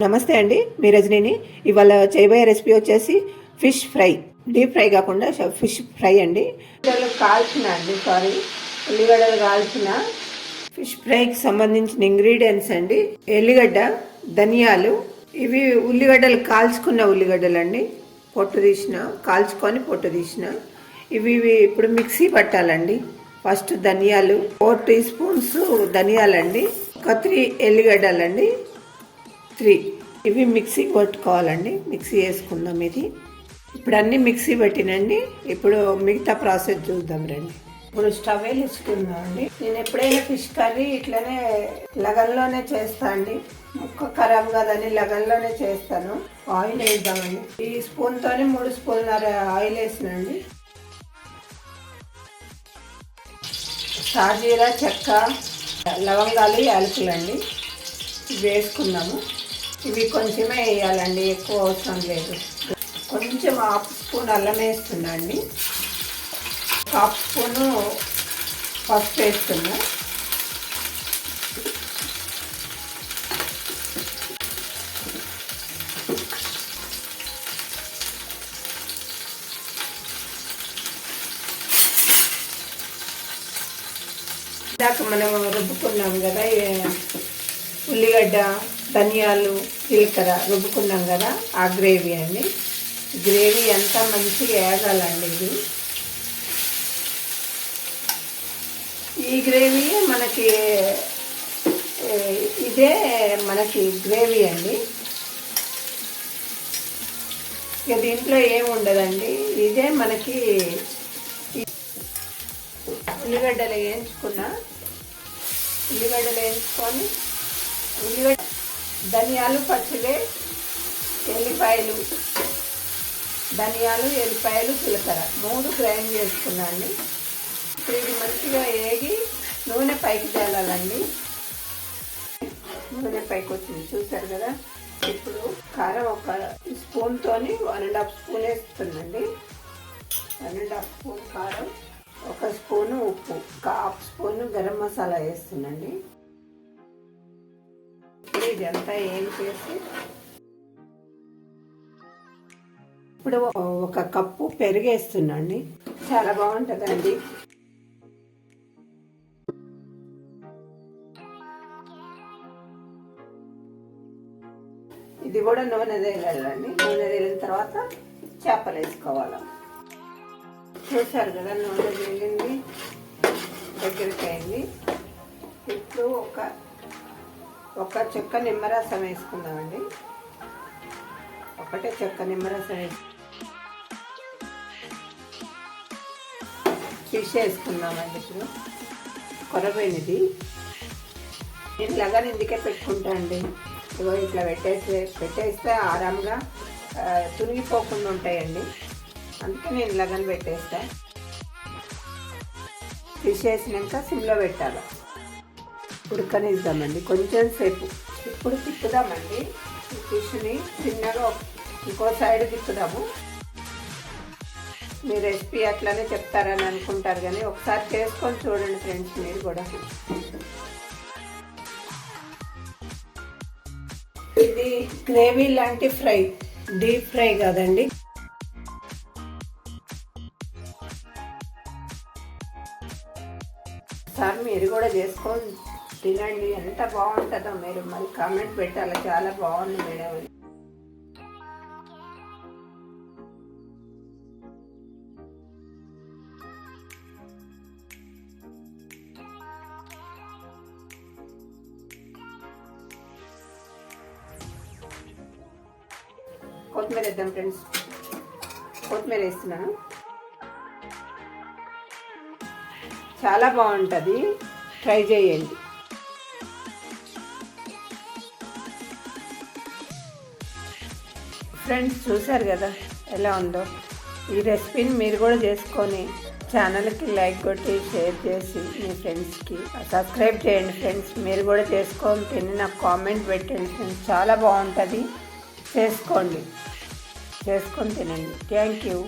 నమస్తే అండి, మీ రజనీని. ఇవాళ చేయబోయే రెసిపీ వచ్చేసి ఫిష్ ఫ్రై. డీప్ ఫ్రై కాకుండా ఫిష్ ఫ్రై అండి. ఉల్లిగడ్డలు కాల్చిన ఫిష్ ఫ్రైకి సంబంధించిన ఇంగ్రీడియంట్స్ అండి. ఎల్లిగడ్డ, ధనియాలు, ఇవి ఉల్లిగడ్డలు కాల్చుకున్న ఉల్లిగడ్డలు అండి. కాల్చుకొని పొట్టు తీసిన ఇవి ఇప్పుడు మిక్సీ పట్టాలండి. ఫస్ట్ ధనియాలు 4 టీ స్పూన్స్ ధనియాలండి. ఒక 3 ఎల్లిగడ్డలండి, 3 ఇవి మిక్సీ కొట్టుకోవాలండి. మిక్సీ వేసుకుందాం. ఇది ఇప్పుడు అన్నీ మిక్సీ పెట్టినండి. ఇప్పుడు మిగతా ప్రాసెస్ చూద్దాం రండి. ఇప్పుడు స్టవ్ వేసుకుందాం అండి. నేను ఎప్పుడైనా ఫిష్ కర్రీ ఇట్లనే లగన్లోనే చేస్తా అండి. ముక్క ఖరాబ్ కాదని లగన్లోనే చేస్తాను. ఆయిల్ వేద్దామండి. ఈ స్పూన్తోని 3 స్పూన్ల ఆయిల్ వేసినండి. సాజీరా, చెక్క, లవంగాలు, యాలకులండి ఇవి వేసుకున్నాము. ఇవి కొంచెమే వేయాలండి, ఎక్కువ అవసరం లేదు. కొంచెం 1/2 స్పూన్ అల్లం వేస్తున్నా అండి. 1/2 స్పూను పసుపు వేస్తున్నా. ఇందాక మనం రుబ్బుకున్నాం కదా, ఉల్లిగడ్డ, ధనియాలు, జీలకర్ర రుబ్బుకున్నాం కదా, ఆ గ్రేవీ అండి. గ్రేవీ అంతా మంచిగా వేగాలండి. ఇది ఈ గ్రేవీ ఇదే మనకి గ్రేవీ అండి. ఇక దీంట్లో ఏమి ఉండదండి. ఇదే మనకి ఉల్లిగడ్డలు వేయించుకొని ధనియాలు, పచ్చిలే, ఎల్లిపాయలు, జీలకర్ర 3 గ్రైండ్ చేసుకున్నాండి. ఇప్పుడు ఇది మంచిగా వేగి నూనె పైకి తేలాలండి. నూనె పైకి వచ్చింది చూసారు కదా. ఇప్పుడు కారం ఒక స్పూన్తోని 1.5 స్పూన్ వేస్తుందండి. 1.5 స్పూన్ కారం, 1 స్పూను ఉప్పు, 1/2 స్పూన్ గరం మసాలా వేస్తుందండి. ఇదంతా ఏం చేసి ఇప్పుడు 1 కప్పు పెరిగేస్తున్నాండి. చాలా బాగుంటుందండి. ఇది కూడా నూనె తేలాలండి. నూనె తేలిన తర్వాత చేపలు వేసుకోవాలి. చూసారు కదా, నూనె తేలింది, దగ్గరికి అయింది. ఇప్పుడు ఒక చెక్క నిమ్మరసం వేసుకుందామండి. ఒకటే చెక్క నిమ్మరసం వేసి ఫిష్ వేసుకుందామండి. ఇప్పుడు కొరపోయినది నేను లగన్ ఇందుకే పెట్టుకుంటా అండి. ఇగో ఇట్లా పెట్టేస్తే ఆరాంగా తునిగిపోకుండా ఉంటాయండి. అందుకే నేను లగన్ పెట్టేస్తా. ఫిష్ వేసినాక సిమ్లో పెట్టాలి. ఉడకనిద్దామండి కొంచెం సేపు. ఇప్పుడు తిప్పుదామండి. ఈ ఫిష్ని చిన్నగా ఇంకో సైడ్ తిప్పుదాము. మీ రెసిపీ అట్లానే చెప్తారని అనుకుంటారు, కానీ ఒకసారి చేసుకొని చూడండి ఫ్రెండ్స్. మీరు కూడా ఇది గ్రేవీ లాంటి ఫ్రై, డీప్ ఫ్రై కాదండి. సార్ మీరు కూడా చేసుకొని తినండి. ఎంత బాగుంటుందో మీరు మళ్ళీ కామెంట్ పెట్టాలి. చాలా బాగుంది మేడం అని. కొత్తిమీర వేద్దాం ఫ్రెండ్స్. కొత్తిమీర వేస్తున్నాను. చాలా బాగుంటుంది, ట్రై చేయండి. ఫ్రెండ్స్ చూసారు కదా ఎలా ఉందో. ఈ రెసిపీని మీరు కూడా చేసుకొని ఛానల్కి లైక్ కొట్టి షేర్ చేసి మీ ఫ్రెండ్స్కి సబ్స్క్రైబ్ చేయండి ఫ్రెండ్స్. మీరు కూడా చేసుకొని తిని నాకు కామెంట్ పెట్టండి ఫ్రెండ్స్. చాలా బాగుంటుంది, చేసుకొని తినండి. Thank you.